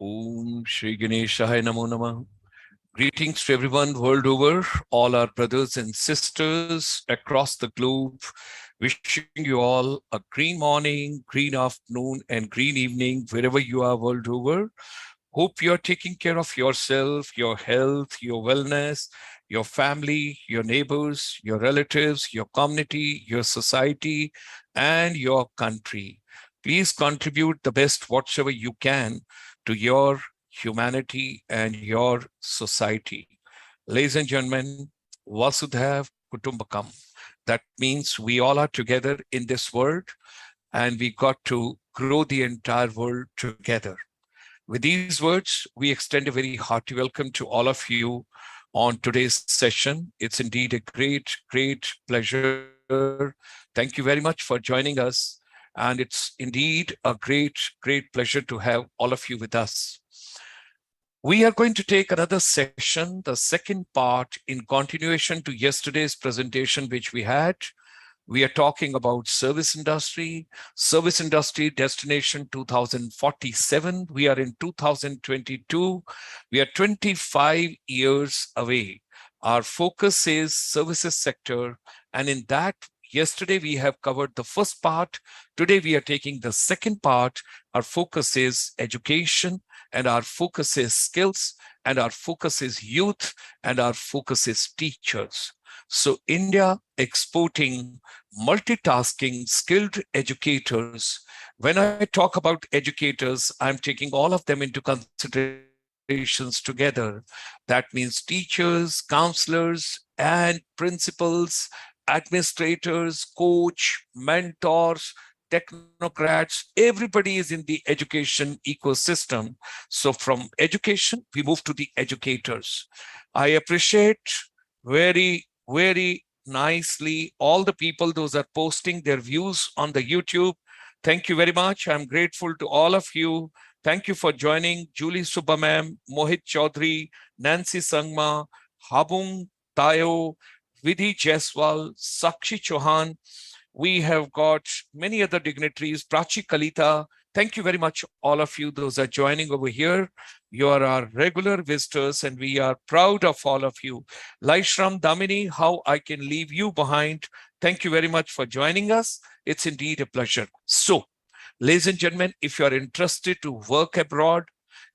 Om Shri Ganeshaya Namo Namah. Greetings to everyone world over, all our brothers and sisters across the globe. Wishing you all a green morning, green afternoon, and green evening wherever you are world over. Hope you are taking care of yourself, your health, your wellness, your family, your neighbors, your relatives, your community, your society, and your country. Please contribute the best whatsoever you can to your humanity and your society. Ladies and gentlemen, Vasudhaiv Kutumbakam. That means we all are together in this world and we got to grow the entire world together. With these words, we extend a very hearty welcome to all of you on today's session. It's indeed a great pleasure. Thank you very much for joining us. And it's indeed a great pleasure to have all of you with us. We are going to take another session, the second part in continuation to yesterday's presentation, which we had. We are talking about service industry destination 2047. We are in 2022. We are 25 years away. Our focus is services sector. And in that, yesterday we have covered the first part. Today we are taking the second part. Our focus is education, and our focus is skills, and our focus is youth, and our focus is teachers. So India exporting multitasking skilled educators. When I talk about educators, I'm taking all of them into considerations together. That means teachers, counselors, and principals, administrators, coach, mentors, technocrats, everybody is in the education ecosystem. So from education, we move to the educators. I appreciate very nicely all the people, those are posting their views on the YouTube. Thank you very much. I'm grateful to all of you. Thank you for joining. Julie Subamam, Mohit Chaudhary, Nancy Sangma, Habung Tayo, Vidhi Jaiswal, Sakshi Chauhan. We have got many other dignitaries, Prachi Kalita. Thank you very much, all of you, those are joining over here. You are our regular visitors, and we are proud of all of you. Laishram Damini, how I can leave you behind. Thank you very much for joining us. It's indeed a pleasure. So, ladies and gentlemen, if you are interested to work abroad,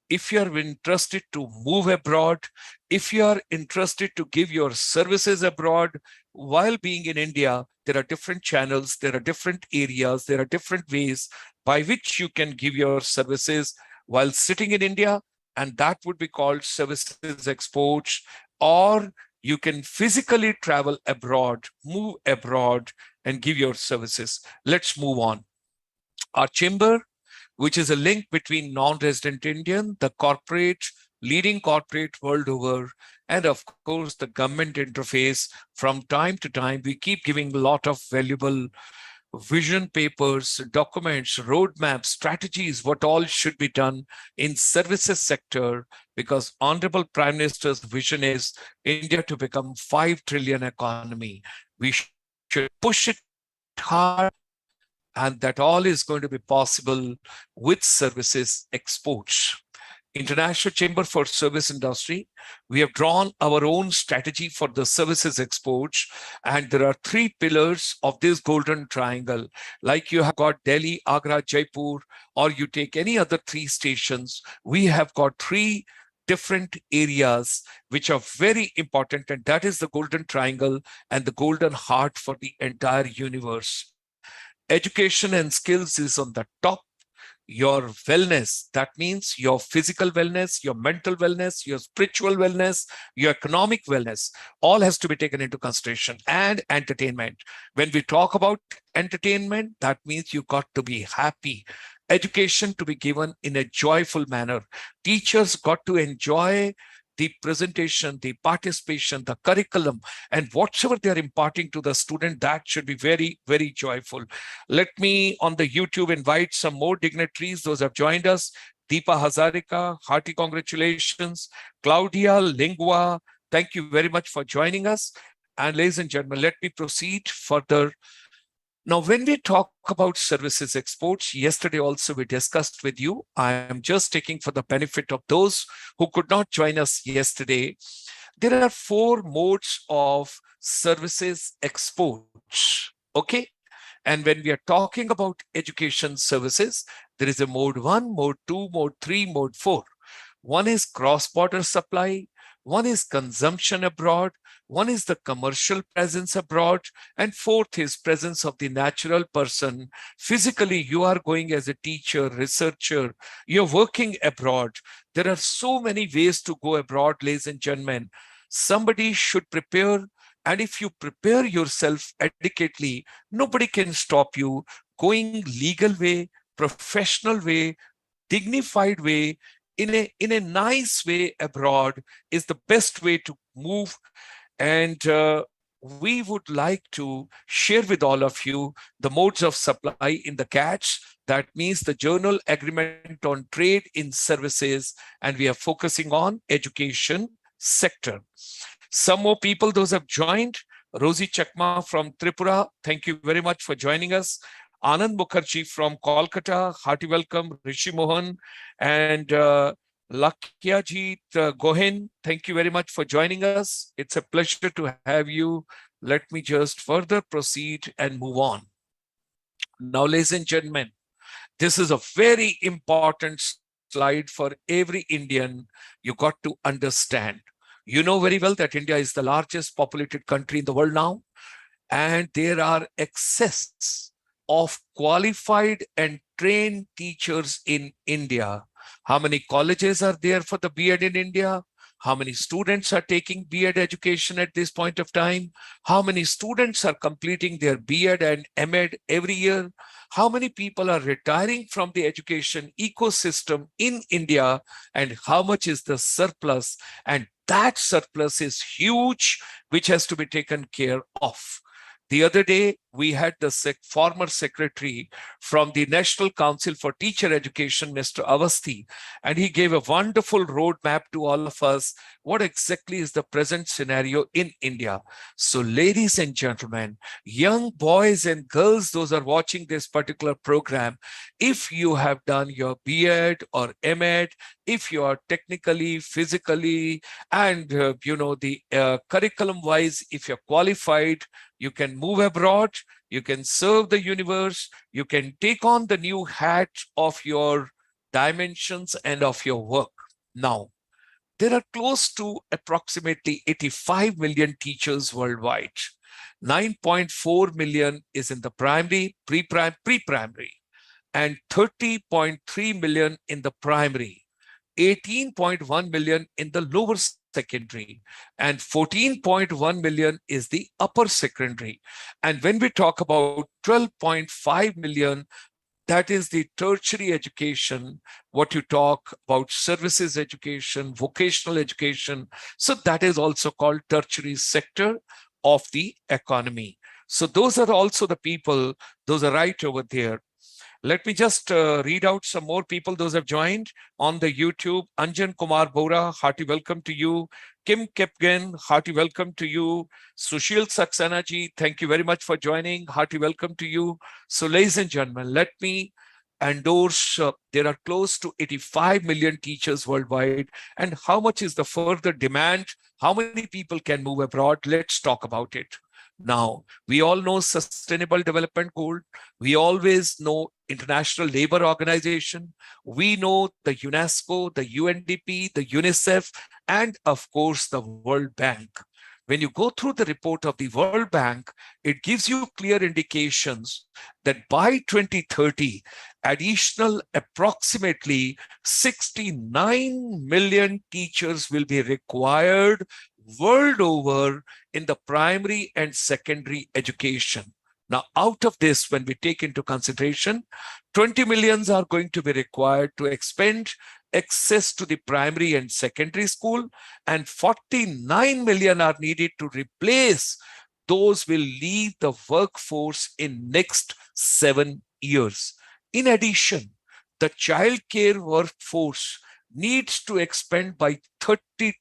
if you are interested to move abroad, if you are interested to give your services abroad while being in India, there are different channels, there are different areas, there are different ways by which you can give your services while sitting in India, and that would be called services exports. Or you can physically travel abroad, move abroad, and give your services. Let's move on. Our chamber, which is a link between non-resident Indian, the corporate, leading corporate world over, and of course, the government interface. From time to time, we keep giving a lot of valuable vision papers, documents, roadmaps, strategies, what all should be done in services sector, because Honorable Prime Minister's vision is India to become 5 trillion economy. We should push it hard, and that all is going to be possible with services exports. International Chamber for Service Industry, we have drawn our own strategy for the services exports, and there are 3 pillars of this golden triangle. Like you have got Delhi, Agra, Jaipur, or you take any other 3 stations, we have got 3 different areas which are very important, and that is the golden triangle and the golden heart for the entire universe. Education and skills is on the top. Your wellness, that means your physical wellness, your mental wellness, your spiritual wellness, your economic wellness, all has to be taken into consideration. And entertainment. When we talk about entertainment, that means you got to be happy. Education to be given in a joyful manner. Teachers got to enjoy the presentation, the participation, the curriculum, and whatever they're imparting to the student, that should be very joyful. Let me on the YouTube invite some more dignitaries. Those have joined us. Deepa Hazarika, hearty congratulations. Claudia Lingua, thank you very much for joining us. And ladies and gentlemen, let me proceed further. Now, when we talk about services exports, yesterday also we discussed with you. I am just taking for the benefit of those who could not join us yesterday. There are four modes of services exports. Okay. And when we are talking about education services, there is a mode 1, mode 2, mode 3, mode 4. One is cross-border supply, one is consumption abroad, one is the commercial presence abroad, and fourth is presence of the natural person. Physically, you are going as a teacher, researcher, you're working abroad. There are so many ways to go abroad, ladies and gentlemen. Somebody should prepare, and if you prepare yourself adequately, nobody can stop you going legal way, professional way, dignified way, in a nice way abroad is the best way to move. And we would like to share with all of you the modes of supply in the catch. That means the journal agreement on trade in services, and we are focusing on education sector. Some more people, those have joined. Rosie Chakma from Tripura, thank you very much for joining us. Anand Mukherjee from Kolkata, hearty welcome. Rishi Mohan and Lakyajit Gohen, thank you very much for joining us. It's a pleasure to have you. Let me just further proceed and move on. Now, ladies and gentlemen, this is a very important slide for every Indian. You got to understand. You know very well that India is the largest populated country in the world now, and there are excess of qualified and trained teachers in India. How many colleges are there for the B.Ed in India? How many students are taking B.Ed education at this point of time? How many students are completing their B.Ed and M.Ed every year? How many people are retiring from the education ecosystem in India? And how much is the surplus? And that surplus is huge, which has to be taken care of. The other day, we had the former secretary from the National Council for Teacher Education, Mr. Avasthi, and he gave a wonderful roadmap to all of us. What exactly is the present scenario in India? So, ladies and gentlemen, young boys and girls, those are watching this particular program, if you have done your B.Ed or M.Ed, if you are technically, physically, and the curriculum-wise, if you're qualified, you can move abroad, you can serve the universe, you can take on the new hat of your dimensions and of your work. Now, there are close to approximately 85 million teachers worldwide. 9.4 million is in the primary, pre-primary, and 30.3 million in the primary. 18.1 million in the lower secondary, and 14.1 million is the upper secondary. And when we talk about 12.5 million, that is the tertiary education, what you talk about services education, vocational education. So that is also called tertiary sector of the economy. So those are also the people, those are right over there. Let me just read out some more people, those have joined on the YouTube. Anjan Kumar Bora, hearty welcome to you. Kim Kepgen, hearty welcome to you. Sushil Saxena ji, thank you very much for joining. Hearty welcome to you. So, ladies and gentlemen, let me endorse, there are close to 85 million teachers worldwide. And how much is the further demand? How many people can move abroad? Let's talk about it. Now, we all know Sustainable Development Goal. We always know International Labour Organization. We know the UNESCO, the UNDP, the UNICEF, and of course, the World Bank. When you go through the report of the World Bank, it gives you clear indications that by 2030, additional approximately 69 million teachers will be required world over in the primary and secondary education. Now, out of this, when we take into consideration, 20 millions are going to be required to expend access to the primary and secondary school, and 49 million are needed to replace those will leave the workforce in next 7 years. In addition, the childcare workforce needs to expand by 32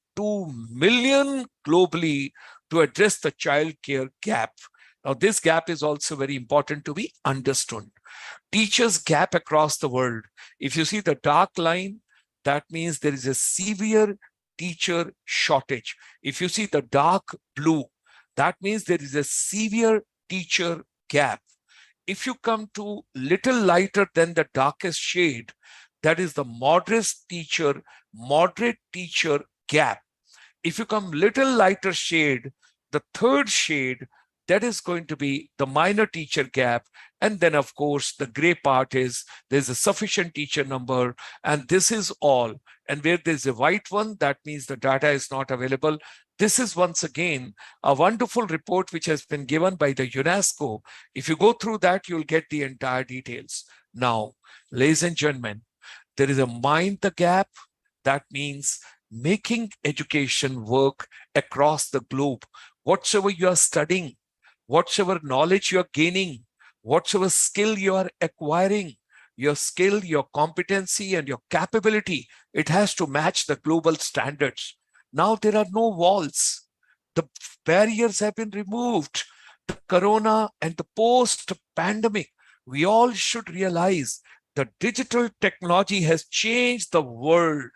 million globally to address the childcare gap. Now, this gap is also very important to be understood. Teachers gap across the world. If you see the dark line, that means there is a severe teacher shortage. If you see the dark blue, that means there is a severe teacher gap. If you come to little lighter than the darkest shade, that is the moderate teacher gap. If you come little lighter shade, the third shade, that is going to be the minor teacher gap. And then, of course, the gray part is there's a sufficient teacher number, and this is all. And where there's a white one, that means the data is not available. This is once again a wonderful report which has been given by the UNESCO. If you go through that, you'll get the entire details. Now, ladies and gentlemen, there is a mind the gap. That means making education work across the globe. Whatsoever you are studying, whatsoever knowledge you are gaining, whatsoever skill you are acquiring, your skill, your competency, and your capability, it has to match the global standards. Now there are no walls. The barriers have been removed. The corona and the post-pandemic, we all should realize the digital technology has changed the world.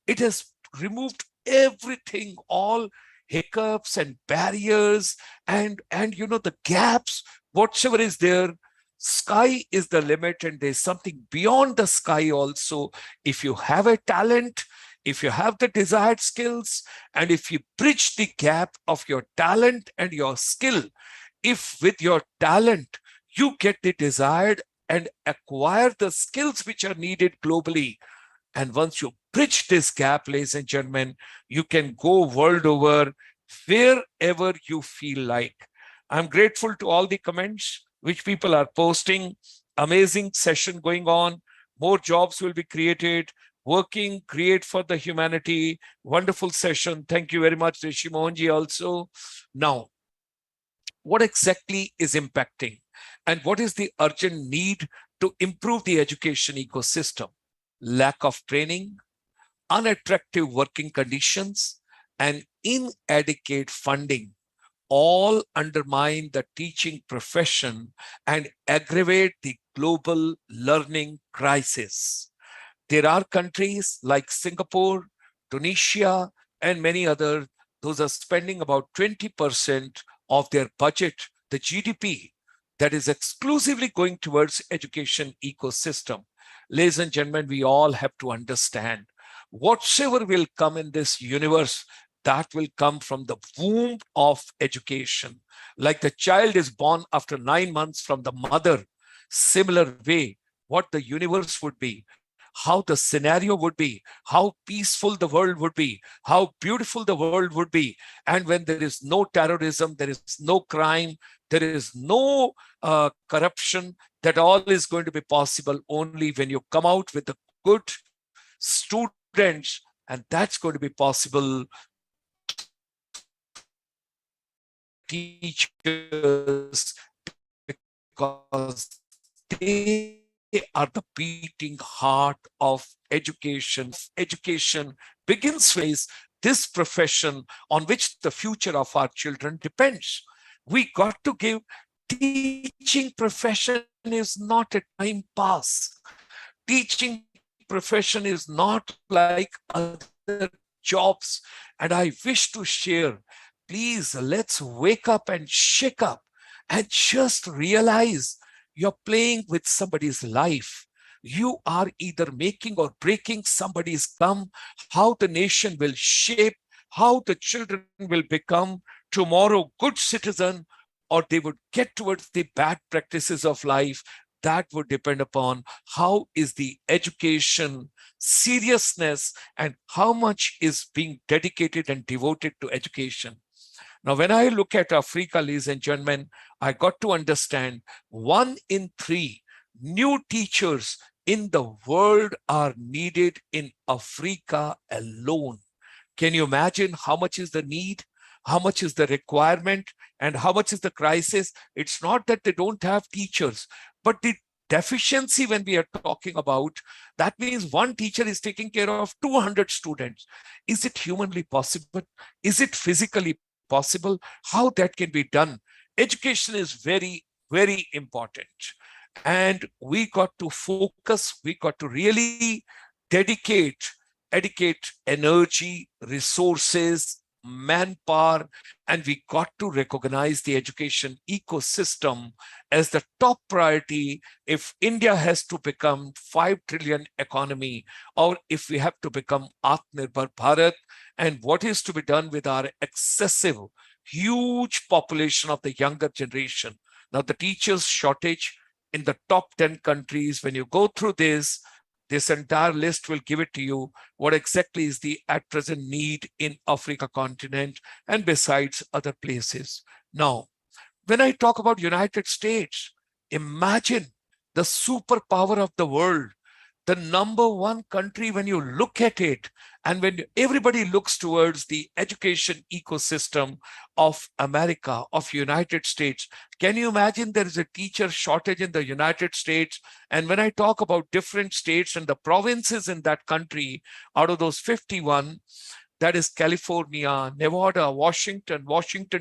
It has removed everything, all hiccups and barriers and the gaps, whatsoever is there. Sky is the limit, and there's something beyond the sky also. If you have a talent, if you have the desired skills, and if you bridge the gap of your talent and your skill, if with your talent you get the desired and acquire the skills which are needed globally, and once you bridge this gap, ladies and gentlemen, you can go world over wherever you feel like. I'm grateful to all the comments which people are posting. Amazing session going on. More jobs will be created. Working, create for the humanity. Wonderful session. Thank you very much, Rishi Mohanji also. Now, what exactly is impacting and what is the urgent need to improve the education ecosystem? Lack of training, unattractive working conditions, and inadequate funding all undermine the teaching profession and aggravate the global learning crisis. There are countries like Singapore, Tunisia, and many others, those are spending about 20% of their budget, the GDP, that is exclusively going towards education ecosystem. Ladies and gentlemen, we all have to understand whatsoever will come in this universe, that will come from the womb of education. Like the child is born after 9 months from the mother, similar way, what the universe would be, how the scenario would be, how peaceful the world would be, how beautiful the world would be. And when there is no terrorism, there is no crime, there is no corruption, that all is going to be possible only when you come out with the good students, and that's going to be possible teachers, because they are the beating heart of education. Education begins with this profession on which the future of our children depends. We got to give. Teaching profession is not a time pass. Teaching profession is not like other jobs. And I wish to share, please, let's wake up and shake up and just realize you're playing with somebody's life. You are either making or breaking somebody's come, how the nation will shape, how the children will become tomorrow good citizen, or they would get towards the bad practices of life. That would depend upon how is the education seriousness and how much is being dedicated and devoted to education. Now, when I look at Africa, ladies and gentlemen, I got to understand 1 in 3 new teachers in the world are needed in Africa alone. Can you imagine how much is the need, how much is the requirement, and how much is the crisis? It's not that they don't have teachers, but the deficiency when we are talking about, that means one teacher is taking care of 200 students. Is it humanly possible? Is it physically possible? How that can be done? education is very, very important. And we got to focus, we got to really dedicate energy, resources, manpower, and we got to recognize the education ecosystem as the top priority if India has to become 5 trillion economy, or if we have to become Atmanirbhar Bharat, and what is to be done with our excessive, huge population of the younger generation. Now, the teachers shortage in the top 10 countries, when you go through this entire list will give it to you what exactly is the at present need in Africa continent and besides other places. Now, when I talk about United States, imagine the superpower of the world, the number one country when you look at it, and when everybody looks towards the education ecosystem of America, of United States. Can you imagine there is a teacher shortage in the United States? And when I talk about different states and the provinces in that country, out of those 51, that is California, Nevada, Washington,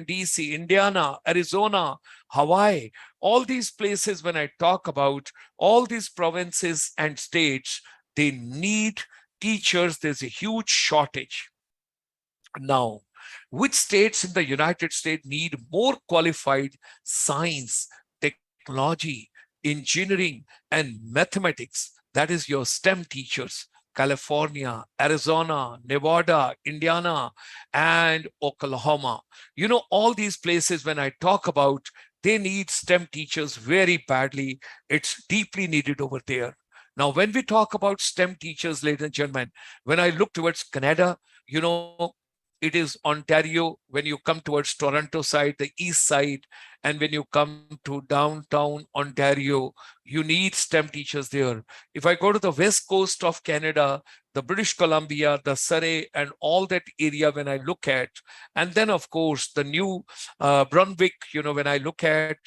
D.C., Indiana, Arizona, Hawaii, all these places, when I talk about all these provinces and states, they need teachers. There's a huge shortage. Now, which states in the United States need more qualified science, technology, engineering, and mathematics? That is your STEM teachers. California, Arizona, Nevada, Indiana, and Oklahoma. You know, all these places, when I talk about, they need STEM teachers very badly. It's deeply needed over there. Now, when we talk about STEM teachers, ladies and gentlemen, when I look towards Canada, you know, it is Ontario. When you come towards Toronto side, the east side, and when you come to downtown Ontario, you need STEM teachers there. If I go to the west coast of Canada, the British Columbia, the Surrey, and all that area, when I look at, and then of course the new Brunswick, you know, when I look at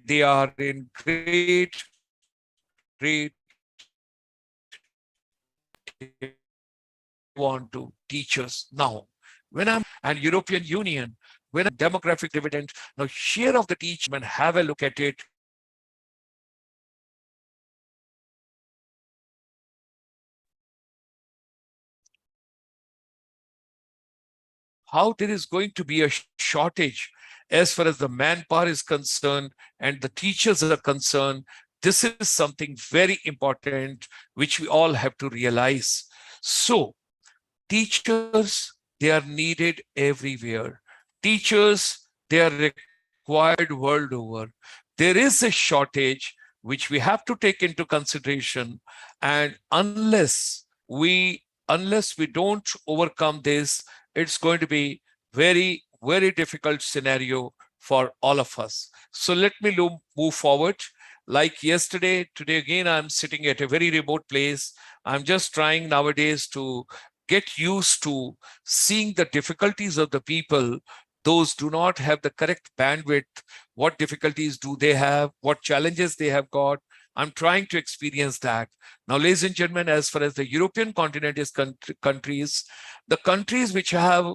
they are in great want to teach us. Now, when I'm and European Union, when demographic dividend, now share of the teaching, and have a look at it. How there is going to be a shortage as far as the manpower is concerned and the teachers are concerned. This is something very important which we all have to realize. So teachers, they are needed everywhere. Teachers, they are required world over. There is a shortage which we have to take into consideration, and unless we don't overcome this, it's going to be very, very difficult scenario for all of us. So let me move forward. Like yesterday, today again, I'm sitting at a very remote place. I'm just trying nowadays to get used to seeing the difficulties of the people. Those do not have the correct bandwidth. What difficulties do they have? What challenges they have got? I'm trying to experience that. Now, ladies and gentlemen, as far as the European continent is countries, the countries which have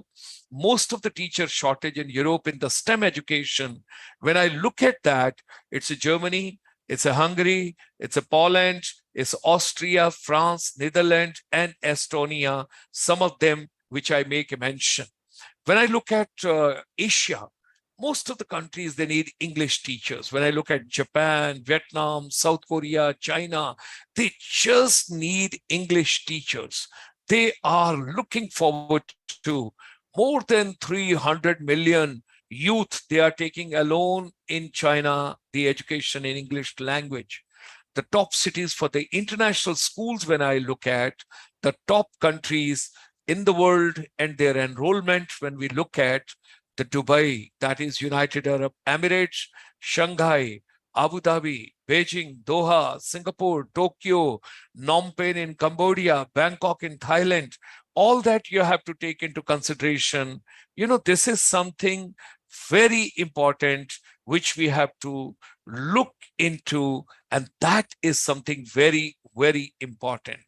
most of the teacher shortage in Europe in the STEM education, when I look at that, it's a Germany, it's a Hungary, it's a Poland, it's Austria, France, Netherlands, and Estonia, some of them which I make a mention. When I look at Asia, most of the countries, they need English teachers. When I look at Japan, Vietnam, South Korea, China, they just need English teachers. They are looking forward to more than 300 million youth. They are taking alone in China the education in English language. The top cities for the international schools, when I look at the top countries in the world and their enrollment, when we look at the Dubai, that is United Arab Emirates, Shanghai, Abu Dhabi, Beijing, Doha, Singapore, Tokyo, Phnom Penh in Cambodia, Bangkok in Thailand, all that you have to take into consideration. This is something very important which we have to look into, and that is something very, very important.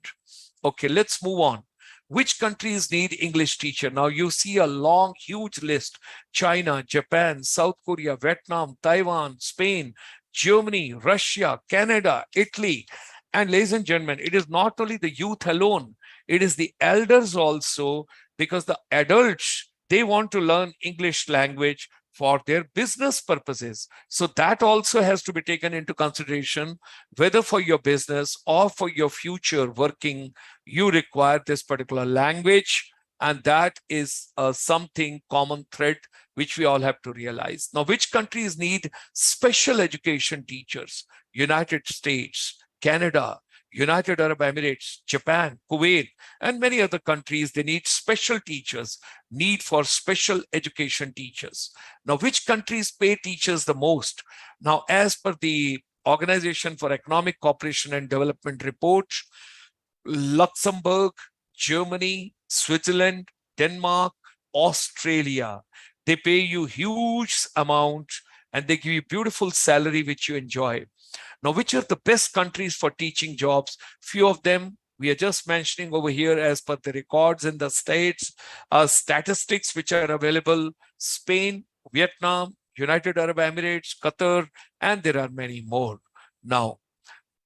Okay, let's move on. Which countries need English teacher? Now you see a long, huge list: China, Japan, South Korea, Vietnam, Taiwan, Spain, Germany, Russia, Canada, Italy. And ladies and gentlemen, it is not only the youth alone, it is the elders also, because the adults, they want to learn English language for their business purposes. So that also has to be taken into consideration, whether for your business or for your future working, you require this particular language. And that is something common thread which we all have to realize. Now, which countries need special education teachers? United States, Canada, United Arab Emirates, Japan, Kuwait, and many other countries. They need special teachers, need for special education teachers. Now, which countries pay teachers the most? Now, as per the Organization for Economic Cooperation and Development report, Luxembourg, Germany, Switzerland, Denmark, Australia. They pay you huge amount and they give you beautiful salary which you enjoy. Now, which are the best countries for teaching jobs? Few of them we are just mentioning over here as per the records in the states, statistics which are available: Spain, Vietnam, United Arab Emirates, Qatar, and there are many more. Now,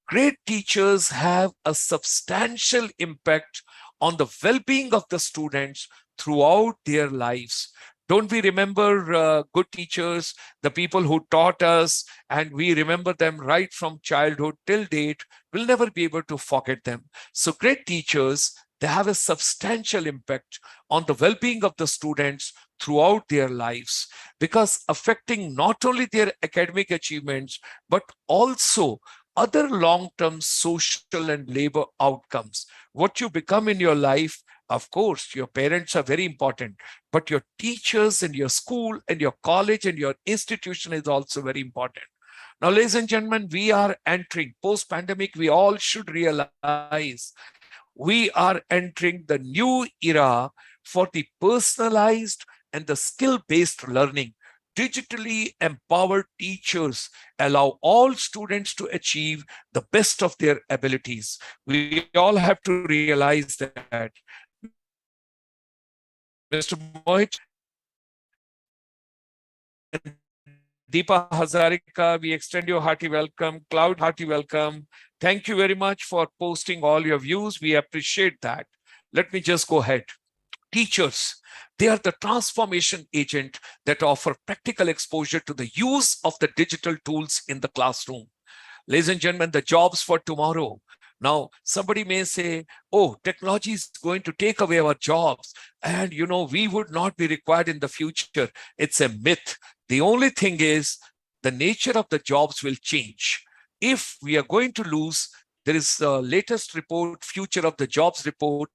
great teachers have a substantial impact on the well-being of the students throughout their lives. Don't we remember good teachers, the people who taught us, and we remember them right from childhood till date? We'll never be able to forget them. So great teachers, they have a substantial impact on the well-being of the students throughout their lives, because affecting not only their academic achievements, but also other long-term social and labor outcomes. What you become in your life, of course, your parents are very important, but your teachers in your school and your college and your institution is also very important. Now, ladies and gentlemen, we are entering post-pandemic. We all should realize we are entering the new era for the personalized and the skill-based learning. Digitally empowered teachers allow all students to achieve the best of their abilities. We all have to realize that. Mr. Mohit and Deepa Hazarika, we extend you a hearty welcome. Cloud, hearty welcome. Thank you very much for posting all your views. We appreciate that. Let me just go ahead. Teachers, they are the transformation agent that offer practical exposure to the use of the digital tools in the classroom. Ladies and gentlemen, the jobs for tomorrow. Now, somebody may say, oh, technology is going to take away our jobs and, we would not be required in the future. It's a myth. The only thing is the nature of the jobs will change. If we are going to lose, there is a latest report, Future of the Jobs report,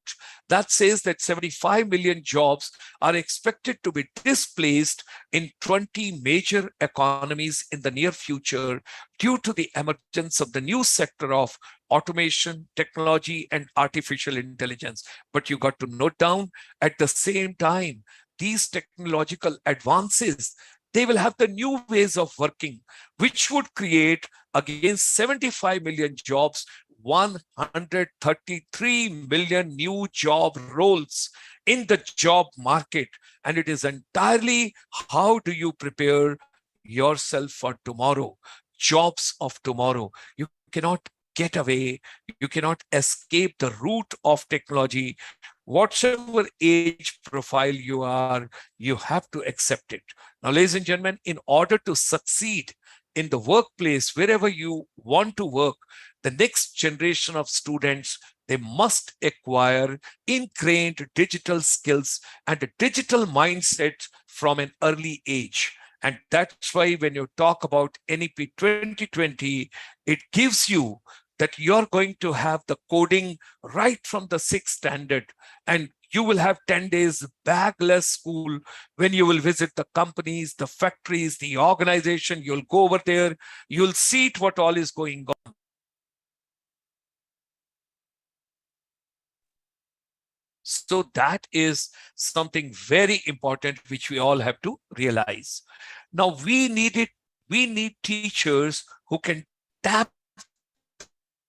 that says that 75 million jobs are expected to be displaced in 20 major economies in the near future due to the emergence of the new sector of automation, technology, and artificial intelligence. But you got to note down, at the same time, these technological advances, they will have the new ways of working, which would create against 75 million jobs, 133 million new job roles in the job market. And it is entirely how do you prepare yourself for tomorrow, jobs of tomorrow. You cannot get away. You cannot escape the root of technology. Whatever age profile you are, you have to accept it. Now, ladies and gentlemen, in order to succeed in the workplace, wherever you want to work, the next generation of students, they must acquire ingrained digital skills and a digital mindset from an early age. And that's why when you talk about NEP 2020, it gives you that you're going to have the coding right from the 6th standard, and you will have 10 days bagless school when you will visit the companies, the factories, the organization. You'll go over there, you'll see what all is going on. So that is something very important which we all have to realize. Now we need teachers who can tap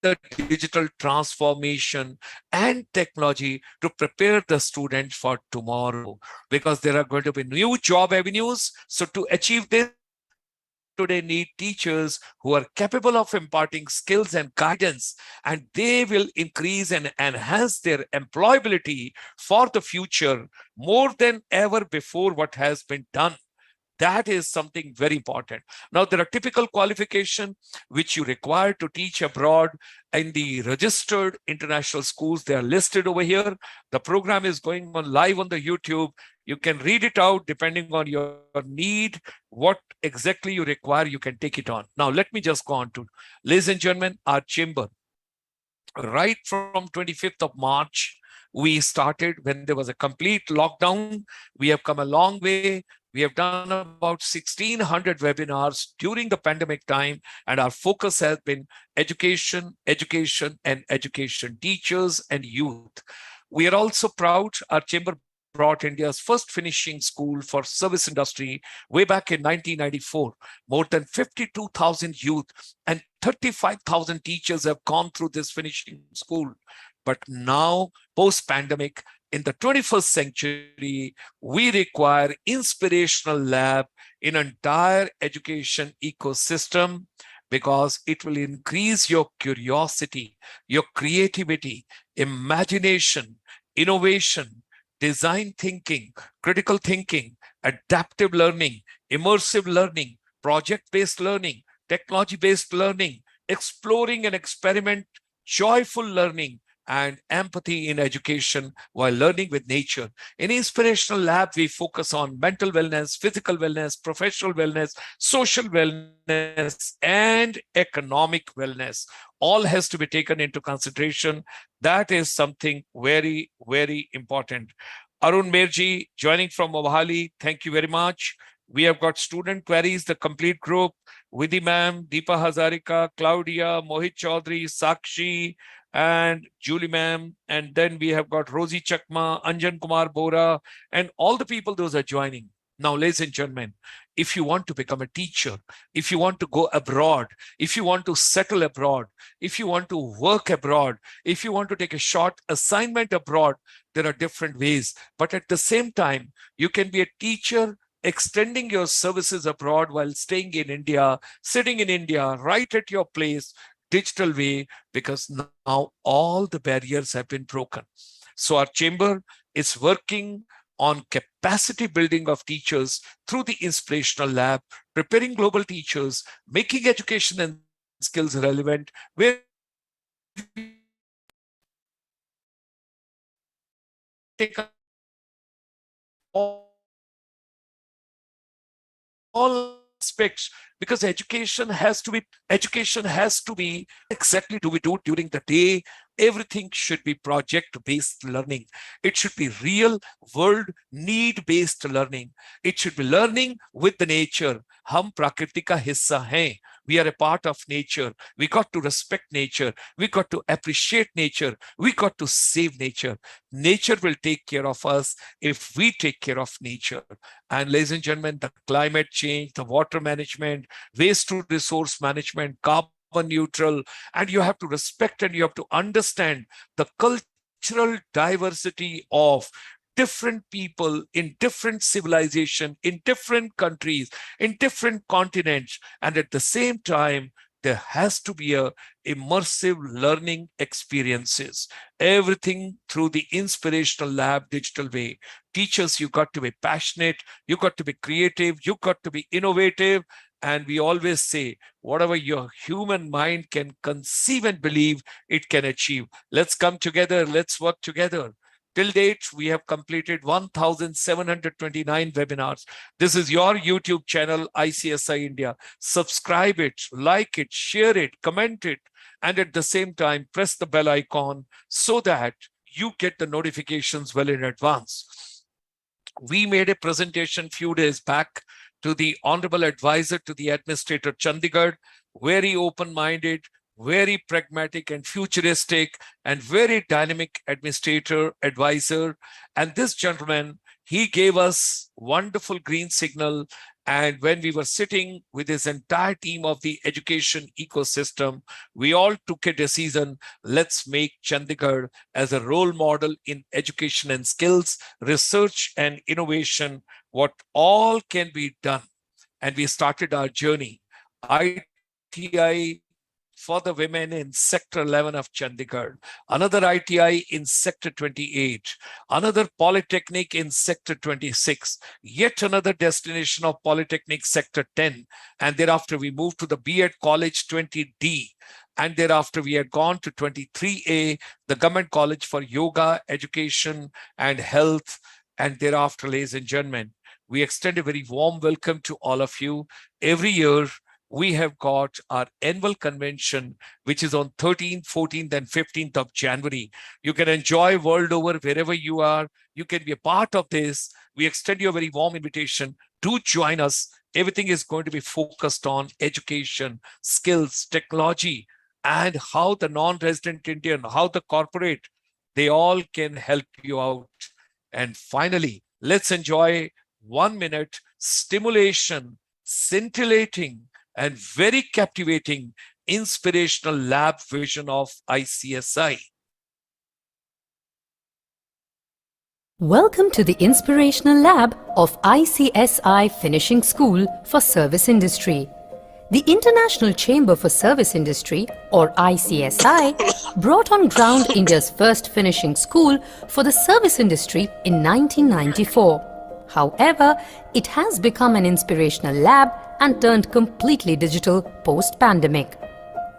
the digital transformation and technology to prepare the students for tomorrow, because there are going to be new job avenues. So to achieve this, we today need teachers who are capable of imparting skills and guidance, and they will increase and enhance their employability for the future more than ever before what has been done. That is something very important. Now, there are typical qualifications which you require to teach abroad in the registered international schools. They are listed over here. The program is going on live on the YouTube. You can read it out depending on your need. What exactly you require, you can take it on. Now, let me just go on to, ladies and gentlemen, our chamber. Right from 25th of March, we started when there was a complete lockdown. We have come a long way. We have done about 1,600 webinars during the pandemic time, and our focus has been education, education, and education, teachers and youth. We are also proud our chamber brought India's first finishing school for service industry way back in 1994. More than 52,000 youth and 35,000 teachers have gone through this finishing school. But now, post-pandemic, in the 21st century, we require inspirational lab in entire education ecosystem, because it will increase your curiosity, your creativity, imagination, innovation, design thinking, critical thinking, adaptive learning, immersive learning, project-based learning, technology-based learning, exploring and experiment, joyful learning, and empathy in education while learning with nature. In Inspirational Lab, we focus on mental wellness, physical wellness, professional wellness, social wellness, and economic wellness. All has to be taken into consideration. That is something very, very important. Arun Merji joining from Mohali, thank you very much. We have got student queries, the complete group, Vidhi ma'am, Deepa Hazarika, Claudia, Mohit Chaudhary, Sakshi, and Julie ma'am. And then we have got Rosie Chakma, Anjan Kumar Bora, and all the people those are joining. Now, ladies and gentlemen, if you want to become a teacher, if you want to go abroad, if you want to settle abroad, if you want to work abroad, if you want to take a short assignment abroad, there are different ways. But at the same time, you can be a teacher extending your services abroad while staying in India, sitting in India, right at your place, digital way, because now all the barriers have been broken. So our chamber is working on capacity building of teachers through the Inspirational Lab, preparing global teachers, making education and skills relevant, where take all aspects, because education has to be exactly do we do during the day. Everything should be project based learning. It should be real world need based learning. It should be learning with the nature. Hum prakriti ka hissa hain. We are a part of nature. We got to respect nature. We got to appreciate nature. We got to save nature. Nature will take care of us if we take care of nature. And ladies and gentlemen, the climate change, the water management, waste to resource management, carbon neutral, and you have to respect and you have to understand the cultural diversity of different people in different civilization, in different countries, in different continents. And at the same time, there has to be a immersive learning experiences, everything through the Inspirational Lab digital way. Teachers, you got to be passionate, you got to be creative, you got to be innovative. And we always say, whatever your human mind can conceive and believe, it can achieve. Let's come together, let's work together. Till date, we have completed 1,729 webinars. This is your YouTube channel, ICSI India. Subscribe it, like it, share it, comment it, and at the same time, press the bell icon so that you get the notifications well in advance. We made a presentation few days back to the Honorable Advisor to the Administrator Chandigarh, very open-minded, very pragmatic and futuristic and very dynamic administrator, advisor. And this gentleman, he gave us wonderful green signal. And when we were sitting with his entire team of the education ecosystem, we all took a decision, let's make Chandigarh as a role model in education and skills, research and innovation, what all can be done. And we started our journey. ITI for the women in Sector 11 of Chandigarh, another ITI in Sector 28, another Polytechnic in Sector 26, yet another destination of Polytechnic Sector 10. And thereafter, we moved to the B.Ed College 20D. And thereafter, we had gone to 23A, the Government College for Yoga, Education, and Health. And thereafter, ladies and gentlemen, we extend a very warm welcome to all of you. Every year, we have got our annual convention, which is on 13th, 14th, and 15th of January. You can enjoy world over wherever you are. You can be a part of this. We extend you a very warm invitation to join us. Everything is going to be focused on education, skills, technology, and how the non-resident Indian, how the corporate, they all can help you out. And finally, let's enjoy 1 minute stimulation, scintillating, and very captivating inspirational lab vision of ICSI. Welcome to the Inspirational Lab of ICSI Finishing School for Service Industry. The International Chamber for Service Industry, or ICSI, brought on ground India's first finishing school for the service industry in 1994. However, it has become an inspirational lab and turned completely digital post-pandemic.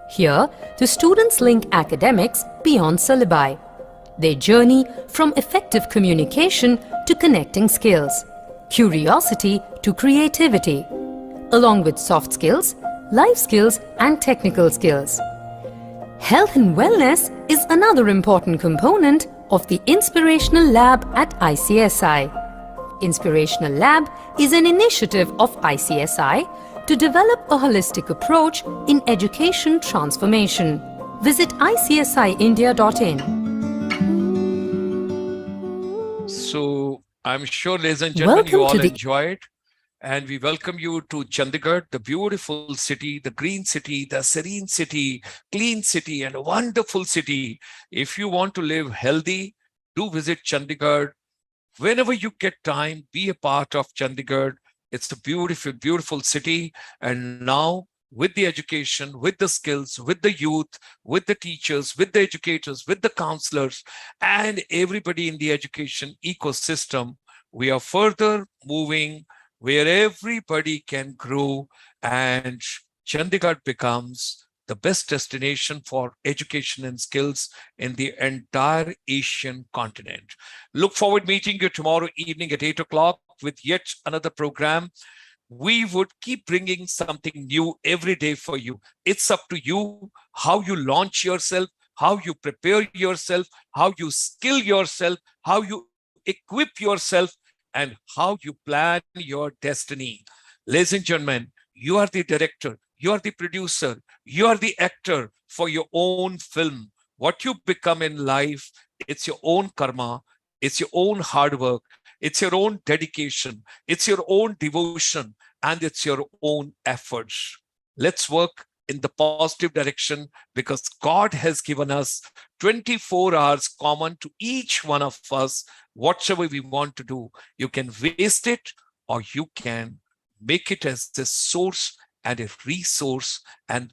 Here, the students link academics beyond syllabi. They journey from effective communication to connecting skills, curiosity to creativity, along with soft skills, life skills, and technical skills. Health and wellness is another important component of the Inspirational Lab at ICSI. Inspirational Lab is an initiative of ICSI to develop a holistic approach in education transformation. Visit icsiindia.in. So I'm sure, ladies and gentlemen, you all enjoyed. And we welcome you to Chandigarh, the beautiful city, the green city, the serene city, clean city, and a wonderful city. If you want to live healthy, do visit Chandigarh. Whenever you get time, be a part of Chandigarh. It's a beautiful, beautiful city. And now, with the education, with the skills, with the youth, with the teachers, with the educators, with the counselors, and everybody in the education ecosystem, we are further moving where everybody can grow, and Chandigarh becomes the best destination for education and skills in the entire Asian continent. Look forward to meeting you tomorrow evening at 8 o'clock with yet another program. We would keep bringing something new every day for you. It's up to you how you launch yourself, how you prepare yourself, how you skill yourself, how you equip yourself, and how you plan your destiny. Ladies and gentlemen, you are the director, you are the producer, you are the actor for your own film. What you become in life, it's your own karma, it's your own hard work, it's your own dedication, it's your own devotion, and it's your own efforts. Let's work in the positive direction, because God has given us 24 hours common to each one of us. Whatever we want to do, you can waste it or you can make it as a source and a resource and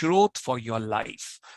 growth for your life.